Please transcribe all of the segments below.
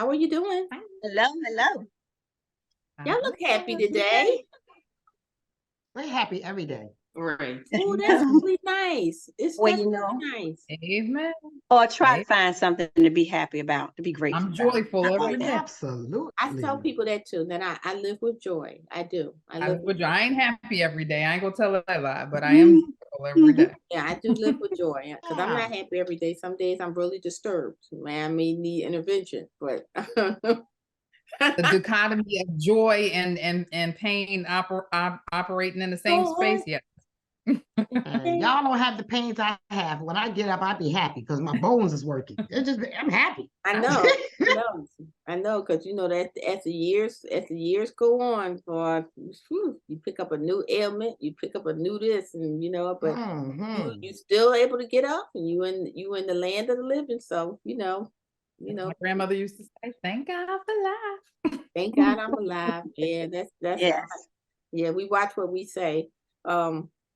How are you doing? Hello, hello. Y'all look happy today. We're happy every day. Right. Oh, that's really nice. Well, That's you really know, nice. Amen. or try Amen. to find something to be happy about, to be grateful I'm about. joyful every day. Absolutely. I tell people that too. That I live with joy. I do. I live with joy. I ain't happy every day. I ain't gonna tell a lie, but I am joyful every day. Yeah, I do live with joy because I'm not happy every day. Some days I'm really disturbed. Man, I may need intervention, but The dichotomy of joy and pain operating in the same space. Yeah. Y'all don't have the pains I have. When I get up, I be happy because my bones is working. I'm happy. I know, because you know that as the years go on, you pick up a new ailment, you pick up a new this, and but you still able to get up, and you in the land of the living. So My grandmother used to say, "Thank God for life." Thank God I'm alive. Yeah, that's Yes. Yeah, we watch what we say.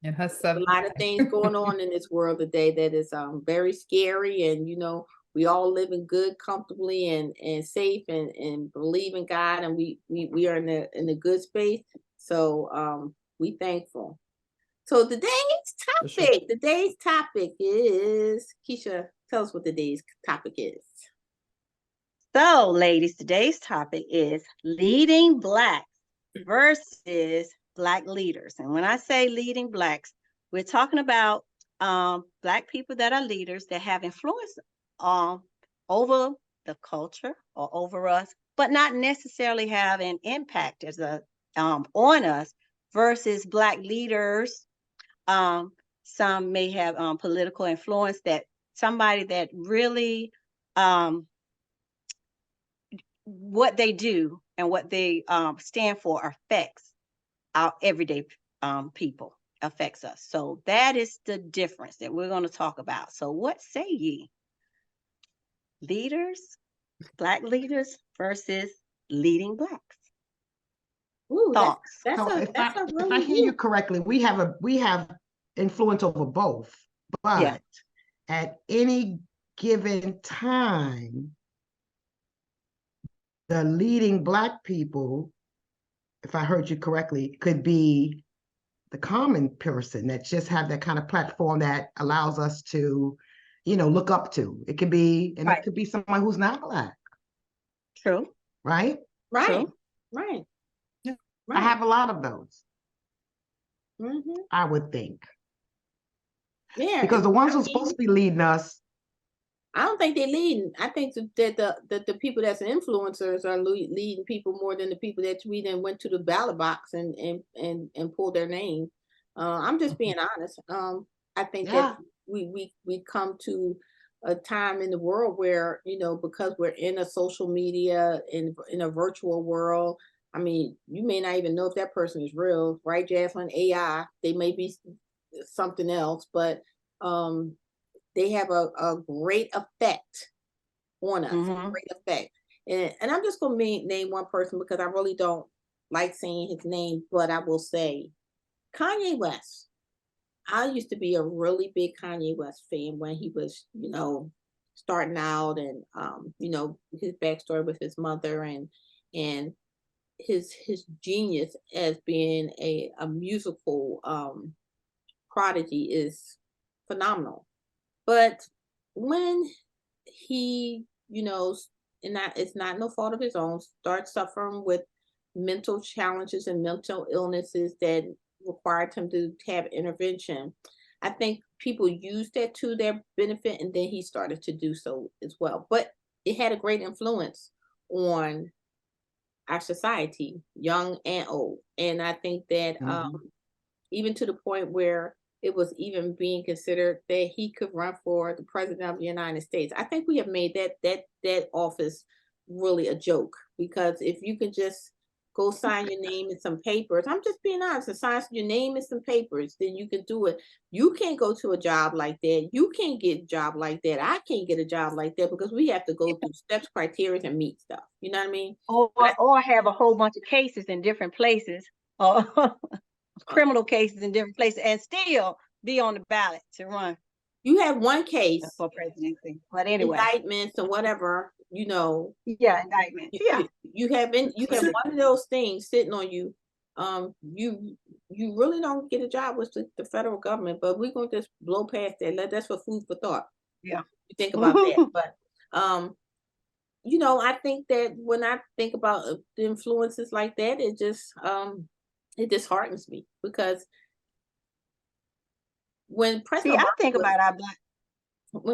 And her A lot of things going on in this world today that is very scary, and we all living good, comfortably, and safe, and believe in God, and we are in a good space. So we thankful. So today's topic is, Keisha, tell us what today's topic is. So, ladies, today's topic is leading Blacks versus Black leaders. And when I say leading Blacks, we're talking about Black people that are leaders that have influence over the culture or over us, but not necessarily have an impact as on us, versus Black leaders. Some may have political influence, that somebody that really what they do and what they stand for affects our everyday people, affects us. So that is the difference that we're going to talk about. So what say ye? Leaders, Black leaders versus leading Blacks. Ooh, thoughts. If I hear you correctly, we have influence over both, but at any given time, the leading Black people, if I heard you correctly, could be the common person that just have that kind of platform that allows us to, look up to. It could be, and it could be someone who's not Black. True. Right? Right. True. Right. Yeah. Right. I have a lot of those. Mm-hmm. I would think. Yeah. Because the ones who are supposed to be leading us, I don't think they're leading. I think that the people that's influencers are leading people more than the people that we then went to the ballot box and pulled their name. I'm just being honest. I think that we come to a time in the world where, because we're in a social media, in a virtual world. I mean, you may not even know if that person is real, right, Jaslyn? AI, they may be something else, but they have a great effect on us, great effect. And I'm just going to name one person because I really don't like saying his name, but I will say Kanye West. I used to be a really big Kanye West fan when he was, starting out, and, his backstory with his mother and his genius as being a musical prodigy is phenomenal. But when he, and that it's not no fault of his own, starts suffering with mental challenges and mental illnesses that required him to have intervention, I think people used that to their benefit, and then he started to do so as well. But it had a great influence on our society, young and old. And I think that even to the point where it was even being considered that he could run for the president of the United States. I think we have made that office really a joke, because if you can just go sign your name in some papers, I'm just being honest, and sign your name in some papers, then you can do it. You can't go to a job like that. You can't get a job like that. I can't get a job like that because we have to go through steps, criteria, and meet stuff. You know what I mean? Or have a whole bunch of cases in different places. Criminal cases in different places, and still be on the ballot to run. You have one case for presidency, but anyway, indictments and whatever, you know, Yeah, indictment. Yeah. you have one of those things sitting on you, you really don't get a job with the federal government. But we're gonna just blow past that. That's for food for thought. Yeah. You think about that. But you know, I think that when I think about the influences like that, it disheartens me, because when See, I think about our Black.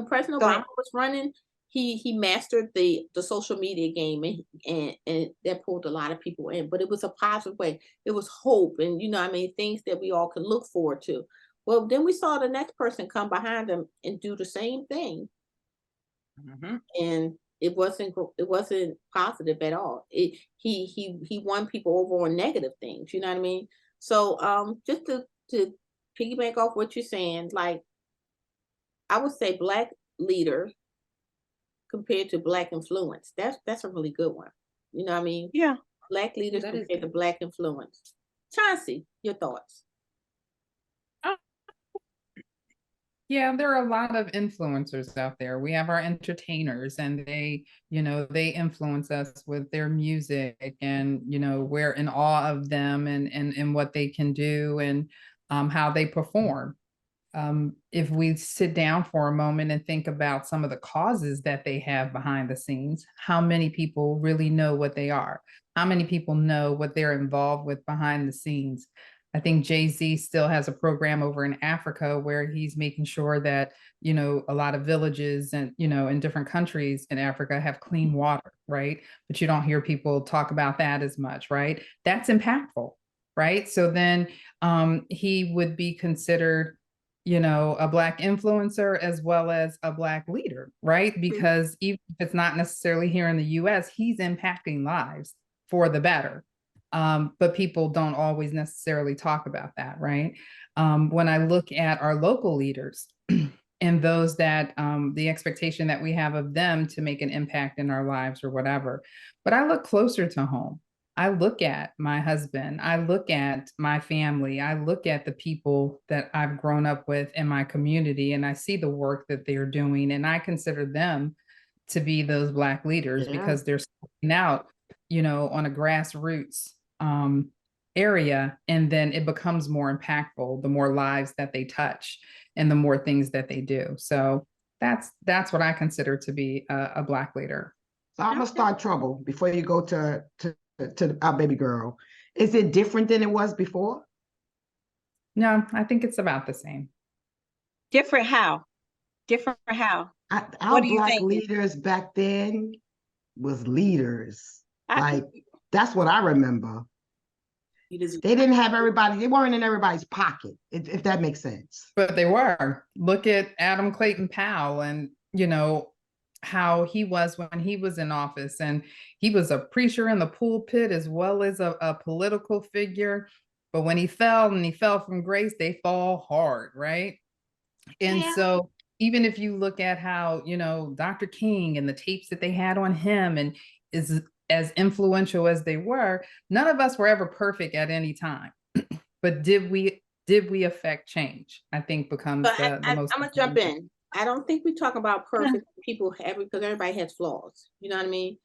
President Go Obama ahead. was running, he mastered the social media game, and that pulled a lot of people in. But it was a positive way. It was hope, and you know, I mean, things that we all can look forward to. Well, then we saw the next person come behind them and do the same thing, and it wasn't positive at all. He won people over on negative things. You know what I mean? So just to piggyback off what you're saying, like, I would say Black leader compared to Black influence. That's a really good one. You know what I mean? Yeah. Black leaders that is compared to Black influence. Chauncey, your thoughts? Yeah, there are a lot of influencers out there. We have our entertainers, and they, you know, they influence us with their music, and, you know, we're in awe of them, and what they can do, and how they perform. If we sit down for a moment and think about some of the causes that they have behind the scenes, how many people really know what they are? How many people know what they're involved with behind the scenes? I think Jay-Z still has a program over in Africa where he's making sure that, you know, a lot of villages and, you know, in different countries in Africa have clean water, right? But you don't hear people talk about that as much, right? That's impactful, right? So then he would be considered, you know, a Black influencer as well as a Black leader, right? Because even if it's not necessarily here in the US, he's impacting lives for the better. But people don't always necessarily talk about that, right? When I look at our local leaders and those that the expectation that we have of them to make an impact in our lives or whatever, but I look closer to home. I look at my husband, I look at my family, I look at the people that I've grown up with in my community, and I see the work that they're doing, and I consider them to be those Black leaders because they're starting out, you know, on a grassroots area, and then it becomes more impactful the more lives that they touch and the more things that they do. So that's what I consider to be a Black leader. So I'm gonna start trouble before you go to our baby girl. Is it different than it was before? No, I think it's about the same. Different how? Different how? Our do you Black think? leaders back then was leaders. I That's what I remember. They didn't have everybody, they weren't in everybody's pocket, if that makes sense. But they were. Look at Adam Clayton Powell, and, you know, how he was when he was in office, and he was a preacher in the pulpit as well as a political figure. But when he fell from grace, they fall hard, right? And so even if you look at how, you know, Dr. King and the tapes that they had on him, and is as influential as they were, none of us were ever perfect at any time. But did we affect change? I think becomes the most. I'm gonna jump in. I don't think we talk about perfect people because everybody has flaws. You know what I mean?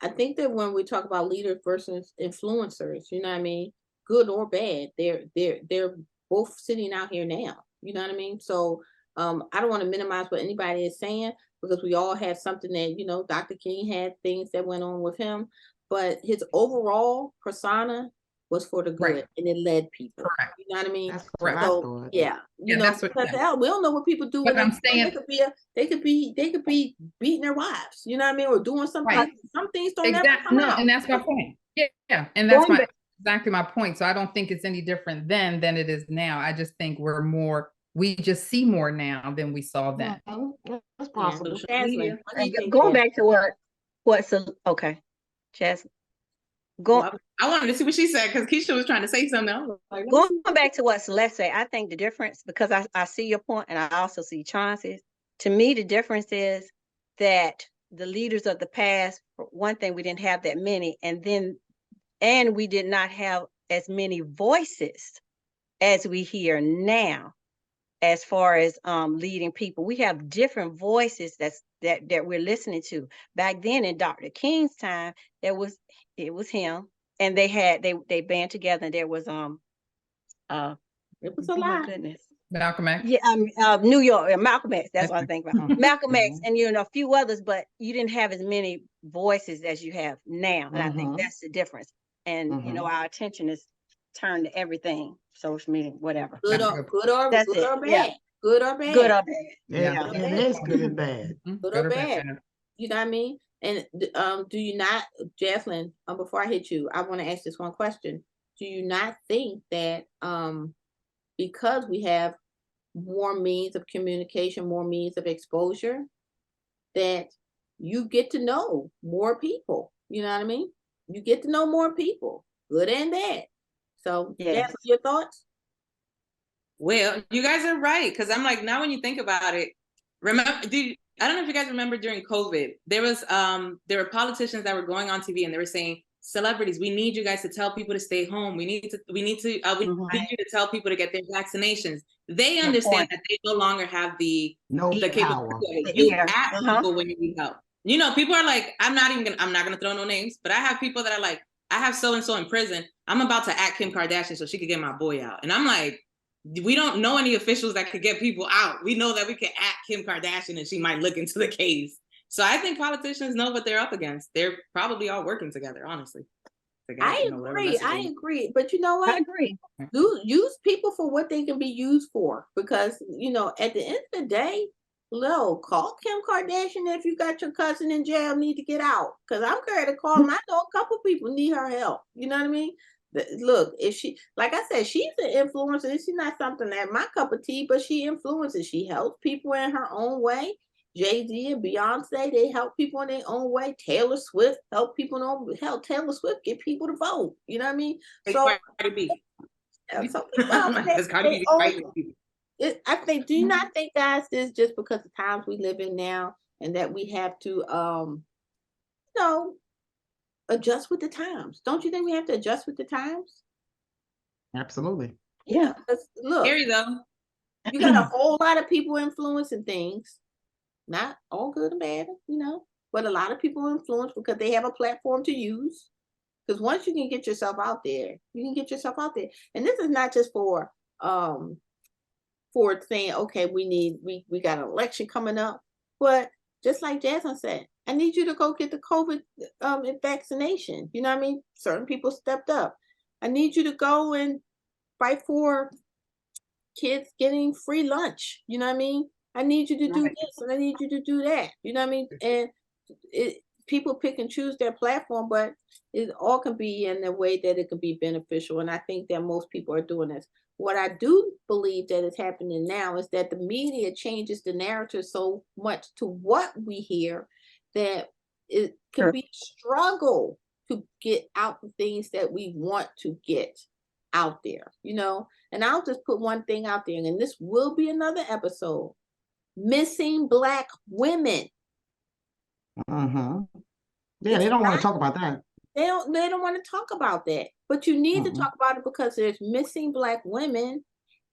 I think that when we talk about leaders versus influencers, you know what I mean, good or bad, they're both sitting out here now. You know what I mean? So I don't want to minimize what anybody is saying, because we all had something that, you know, Dr. King had things that went on with him, but his overall persona was for the good, and it led people. Correct. You know what I mean? That's what I So thought. yeah, you know, that's what, because hell, we don't know what people do. But I'm saying, they could be beating their wives. You know what I mean, or doing something. Right. Some things don't ever exactly. come No, out. and that's my point. Yeah, and that's Going back- exactly my point. So I don't think it's any different then than it is now. I just think we just see more now than we saw then. That's possible. Jasmine, what do you think? going back to what's okay, Jasmine. I wanted to see what she said because Keisha was trying to say something. I was like, Going back to what Celeste said, I think the difference, because I see your point and I also see Chauncey's. To me, the difference is that the leaders of the past, for one thing, we didn't have that many, and we did not have as many voices as we hear now. As far as leading people, we have different voices that's that we're listening to. Back then in Dr. King's time, it was him, and they band together, and there was It was a oh my lot. goodness. Malcolm X. Yeah, New York, Malcolm X. That's what I think about. Mhm. Malcolm X, Mhm. and a few others, but you didn't have as many voices as you have now, and I think Mhm. that's the difference. And Mhm. our attention is turned to everything, social media, whatever. Good That's or good. good or That's good it. or Yeah, bad. Good or bad. good or bad. It, Yeah. it is good and bad. Mhm. Good Good or or bad. bad. You know what I mean? And do you not, Jocelyn, before I hit you, I want to ask this one question. Do you not think that because we have more means of communication, more means of exposure, that you get to know more people? You know what I mean? You get to know more people, good and bad. So, Yes. Jocelyn, your thoughts? Well, you guys are right, because I'm like, now when you think about it, remember, I don't know if you guys remember during COVID, there were politicians that were going on TV and they were saying, celebrities, we need you guys to tell people to stay home. We need Mhm. need you to tell people to get their vaccinations. They Good understand point. that they no longer have the No capability power. of it. The You ear. ask people when you need help. People are like, I'm not gonna throw no names, but I have people that are like, I have so and so in prison. I'm about to act Kim Kardashian so she could get my boy out. And I'm like, we don't know any officials that could get people out. We know that we can act Kim Kardashian and she might look into the case. So I think politicians know what they're up against. They're probably all working together, honestly. I agree. But you know I what? agree. Use people for what they can be used for, because at the end of the day, call Kim Kardashian if you got your cousin in jail, need to get out, because I'm going to call him. I know a couple people need her help. You know what I mean? Look, if she, like I said, she's an influencer. She's not something that my cup of tea, but she influences. She helps people in her own way. Jay-Z and Beyonce, they help people in their own way. Taylor Swift help people help Taylor Swift get people to vote. You know what I mean? So Cardi B. some people out there, Because Cardi B fighting people. I think, do you not think, guys, this just because the times we live in now, and that we have to adjust with the times? Don't you think we have to adjust with the times? Absolutely. Yeah. Look, Scary though. you got a whole lot of people influencing things, not all good and bad, but a lot of people influence because they have a platform to use. Because once you can get yourself out there, you can get yourself out there. And this is not just for saying, okay, we got an election coming up, but just like Jasmine said, I need you to go get the COVID vaccination. You know what I mean? Certain people stepped up. I need you to go and fight for kids getting free lunch. You know what I mean? I need you to do Right. this and I need you to do that. You know what I mean? And people pick and choose their platform, but it all can be in a way that it can be beneficial. And I think that most people are doing this. What I do believe that is happening now is that the media changes the narrative so much to what we hear that it can Sure. be a struggle to get out the things that we want to get out there, And I'll just put one thing out there, and this will be another episode. Missing Black women. Mm-hmm. Yeah, It's they don't want not- to talk about that. They don't want to talk about that. But you need to talk about it because there's missing Black women,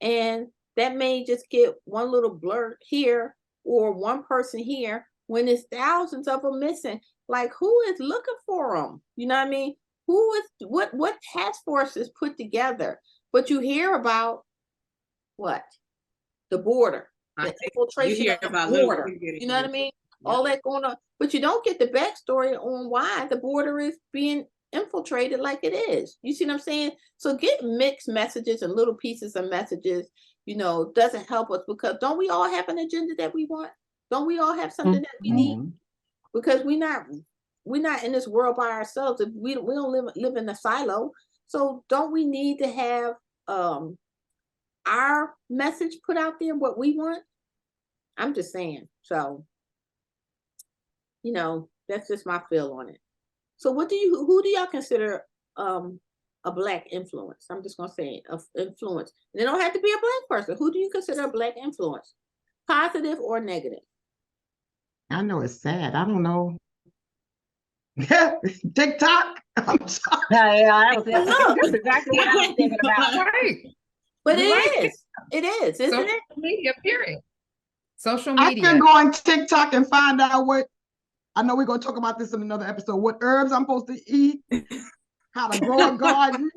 and that may just get one little blurt here or one person here when there's thousands of them missing. Like, who is looking for them? You know what I mean? Who is what task force is put together? But you hear about what? The border, the infiltration hear of the about border. little You know what I mean? All that going on, but you don't get the backstory on why the border is being infiltrated like it is. You see what I'm saying? So get mixed messages and little pieces of messages, doesn't help us, because don't we all have an agenda that we want? Don't we all have something that we need? Because we're not in this world by ourselves. If we don't live in a silo. So don't we need to have our message put out there, what we want? I'm just saying. So, that's just my feel on it. So who do y'all consider a Black influence? I'm just gonna say influence. And it don't have to be a Black person. Who do you consider a Black influence? Positive or negative? I know it's sad. I don't know. TikTok. I'm sorry. Yeah, that's exactly what I was thinking about. Right. But Right. it is, isn't Social it? media, period. Social I media. can go on TikTok and find out what, I know we're going to talk about this in another episode, what herbs I'm supposed to eat, how to grow a garden,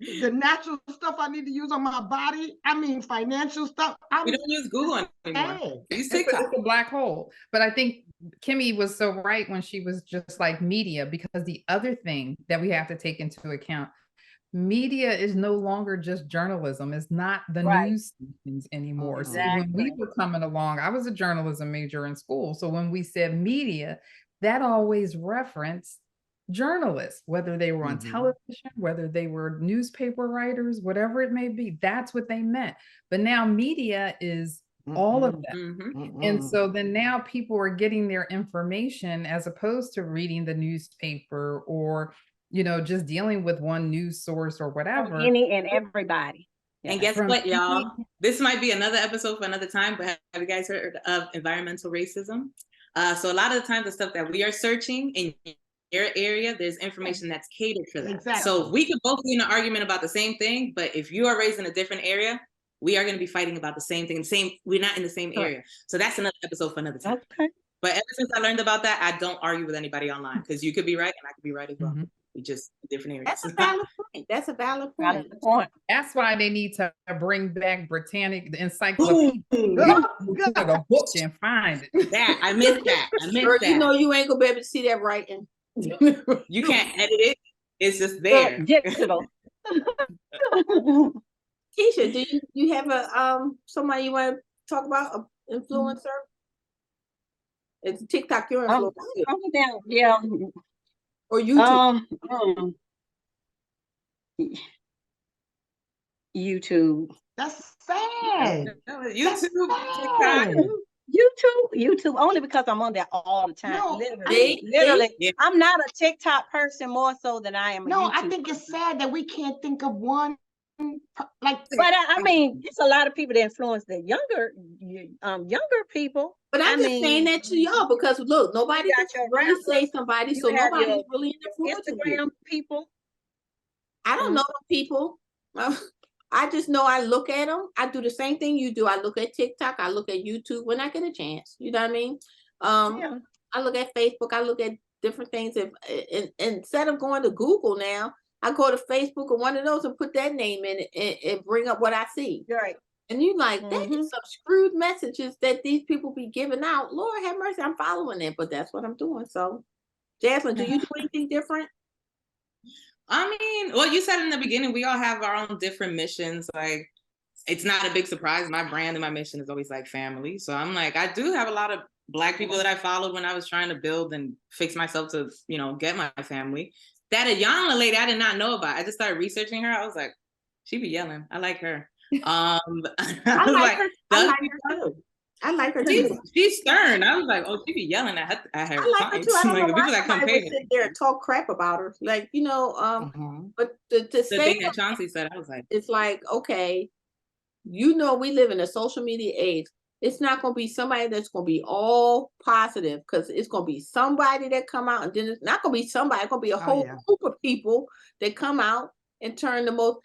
the natural stuff I need to use on my body. I mean, financial stuff. We don't use Google anymore. We use It's TikTok. a black hole. But I think Kimmy was so right when she was just like media, because the other thing that we have to take into account, media is no longer just journalism. It's not the Right. news stations anymore. So Exactly. when we were coming along, I was a journalism major in school. So when we said media, that always referenced journalists, whether they were on television, whether they were newspaper writers, whatever it may be, that's what they meant. But now media is all of that. And so then now people are getting their information as opposed to reading the newspaper or, you know, just dealing with one news source or whatever. Any and everybody. And guess what, y'all? This might be another episode for another time, but have you guys heard of environmental racism? So a lot of the time, the stuff that we are searching in your area, there's information that's catered for that. Exactly. So we could both be in an argument about the same thing, but if you are raised in a different area, we are going to be fighting about the same thing. We're not in the same area. So that's another episode for another time. Okay. But ever since I learned about that, I don't argue with anybody online, because you could be right and I could be right as well. We just different areas. That's a valid point. That's a valid point. That's why they need to bring back Britannic, the encyclopedia, the book and find it. That I missed that. Girl, you know you ain't gonna be able to see that writing. You can't edit it. It's just there. Digital. Keisha, do you have a somebody you want to talk about, an influencer? It's TikTok your influencer. Yeah. Or YouTube. YouTube. That's sad. YouTube only because I'm on there all the time. No, literally. Yeah. I'm not a TikTok person more so than I am a YouTube I think it's sad that we can't think of one like. But I mean, it's a lot of people that influence the younger people. But I'm just saying that to y'all because look, nobody You got can your really say rappers, somebody, you so have nobody's your really influencing you. Instagram people. I don't know them people. I just know I look at them. I do the same thing you do. I look at TikTok. I look at YouTube when I get a chance. You know what I mean? I look at Facebook. I look at different things. And instead of going to Google now, I go to Facebook or one of those and put that name in it and bring up what I see. Right. And you like, that is some screwed messages that these people be giving out. Lord have mercy, I'm following it, but that's what I'm doing. So, Jasmine, do you do anything different? I mean, well, you said in the beginning, we all have our own different missions. Like, it's not a big surprise. My brand and my mission is always like family. So I'm like, I do have a lot of Black people that I followed when I was trying to build and fix myself to, you know, get my family. That Ayanna lady I did not know about. I just started researching her. I was like, she be yelling. I like her. I like her. I like her too. She's stern. I was like, oh, she be yelling at her. I like her too. I don't know why somebody would sit there and talk crap about her. Like, you know, but to say thing that Chauncey said, I was like, it's like, okay, you know, we live in a social media age. It's not going to be somebody that's going to be all positive, because it's going to be somebody that come out, and then it's not going to be somebody. It's going to be a whole group of people that come out and turn the most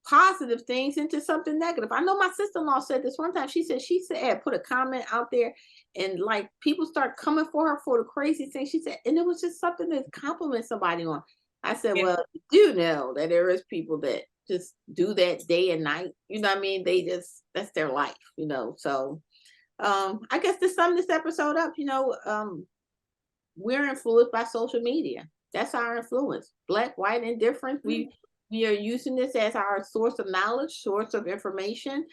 positive things into something negative. I know my sister-in-law said this one time. She said put a comment out there, and like people start coming for her for the crazy thing. She said, and it was just something to compliment somebody on. I said, well, you do know that there is people that just do that day and night. You know what I mean? That's their life, you know. So I guess to sum this episode up, you know, we're influenced by social media. That's our influence. Black, white, indifferent. We are using this as our source of knowledge, source of information.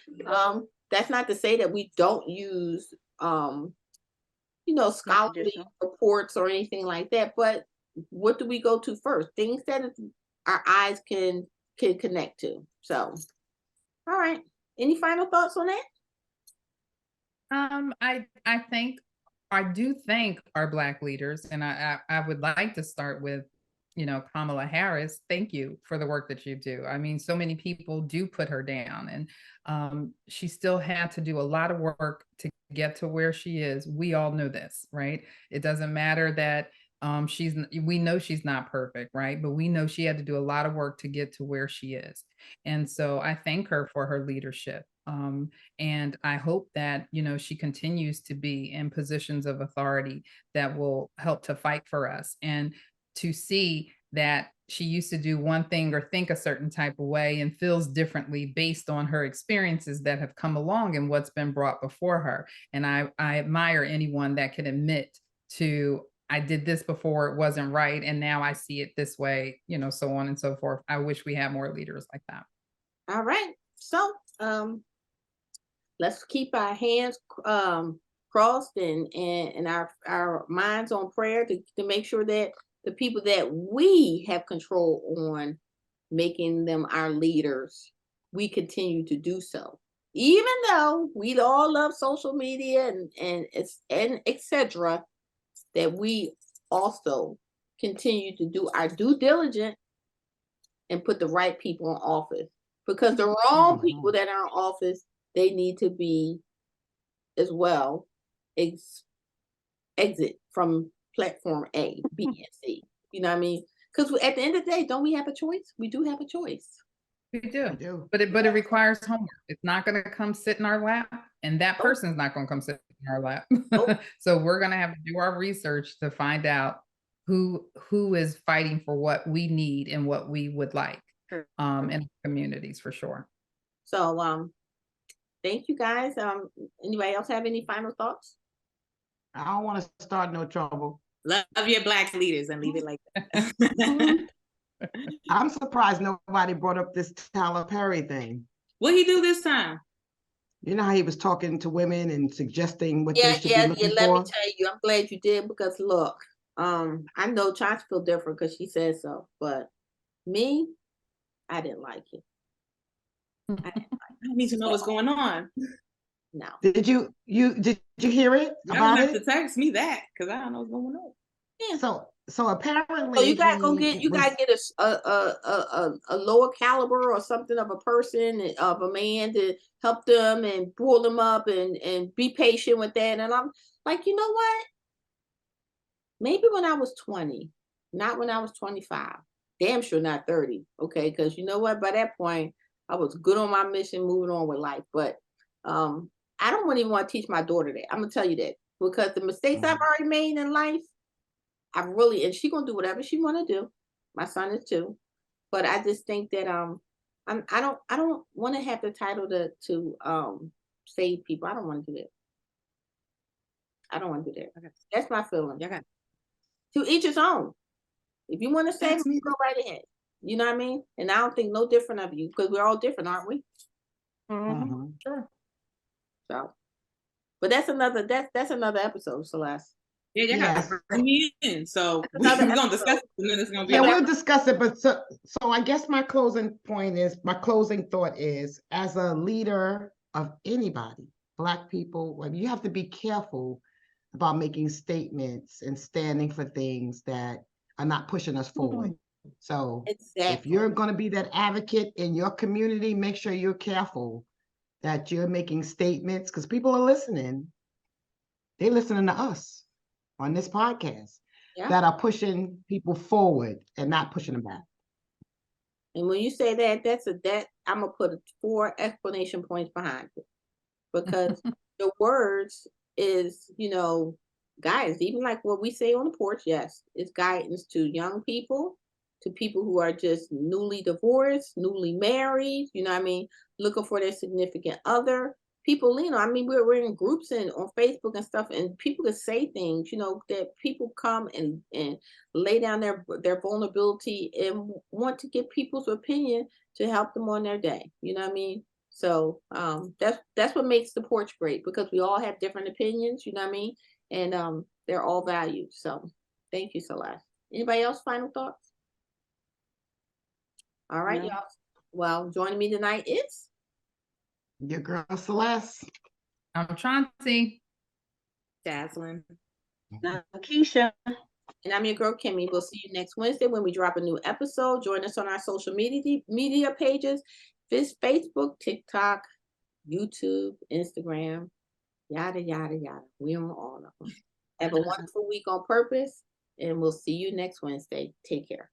That's not to say that we don't use, you know, scholarly reports or anything like that. But what do we go to first? Things that our eyes can connect to. So, all right. Any final thoughts on that? I do thank our Black leaders, and I would like to start with, you know, Kamala Harris. Thank you for the work that you do. I mean, so many people do put her down, and she still had to do a lot of work to get to where she is. We all know this, right? It doesn't matter that we know she's not perfect, right? But we know she had to do a lot of work to get to where she is. And so I thank her for her leadership. And I hope that, she continues to be in positions of authority that will help to fight for us, and to see that she used to do one thing or think a certain type of way and feels differently based on her experiences that have come along and what's been brought before her. And I admire anyone that can admit to, I did this before, it wasn't right, and now I see it this way, so on and so forth. I wish we had more leaders like that. All right. So let's keep our hands crossed and our minds on prayer to make sure that the people that we have control on, making them our leaders, we continue to do so. Even though we all love social media and etc., that we also continue to do our due diligence and put the right people in office. Because the wrong people that are in office, they need to be as well exit from platform A, B, and C. You know what I mean? Because at the end of the day, don't we have a choice? We do have a choice. We do. I do. But it requires homework. It's not going to come sit in our lap, and that person's not going to come sit in our lap. So we're going to have to do our research to find out who is fighting for what we need and what we would like in communities, for sure. So thank you guys. Anybody else have any final thoughts? I don't want to start no trouble. Love your Black leaders and leave it like that. I'm surprised nobody brought up this Tyler Perry thing. What he do this time? You know how he was talking to women and suggesting what Yeah, they should be looking let for? me tell you, I'm glad you did, because look, I know Chance feel different because she said so, but me, I didn't like it. I need to know what's going on. No. Did you hear it Y'all about have to it? text me that, because I don't know what's going on. Yeah. So apparently, So you gotta go he get, you was- gotta get a lower caliber or something of a person, of a man, to help them and pull them up and be patient with that. And I'm like, you know what? Maybe when I was 20, not when I was 25. Damn sure not 30. Okay, because you know what? By that point, I was good on my mission, moving on with life. But I don't even want to teach my daughter that. I'm gonna tell you that, because the mistakes I've already made in life, I really, and she gonna do whatever she want to do. My son is too, but I just think that I don't want to have the title to save people. I don't want to do that. I don't want to do that. Okay. That's my feeling. Y'all got To each his own. If you want to save That's me. them, go right ahead. You know what I mean? And I don't think no different of you, because we're all different, aren't we? Sure. So, but that's another episode, Celeste. Yeah, y'all Yes. got to bring me in. So we're Another going to episode. discuss it, and then it's going to be Yeah, like, we'll discuss it. But so I guess my closing thought is, as a leader of anybody, Black people, well, you have to be careful about making statements and standing for things that are not pushing us forward. So Exactly. if you're going to be that advocate in your community, make sure you're careful that you're making statements, because people are listening. They're listening to us on this podcast, that are pushing people forward and not pushing them back. And when you say that, I'm gonna put 4 explanation points behind it, because the words is, guys, even like what we say on the porch, yes, it's guidance to young people, to people who are just newly divorced, newly married, you know what I mean, looking for their significant other. People, I mean, we're in groups and on Facebook and stuff, and people can say things, that people come and lay down their vulnerability and want to get people's opinion to help them on their day. You know what I mean? So that's what makes the porch great, because we all have different opinions, you know what I mean? And they're all valued. So thank you, Celeste. Anybody else final thoughts? All right, No. y'all. Well, joining me tonight is Your girl Celeste. I'm trying to see. Jaslyn. Keisha. and I'm your girl Kimmy. We'll see you next Wednesday when we drop a new episode. Join us on our social media pages: Facebook, TikTok, YouTube, Instagram, yada yada yada. We on all of them. Have a wonderful week on purpose, and we'll see you next Wednesday. Take care.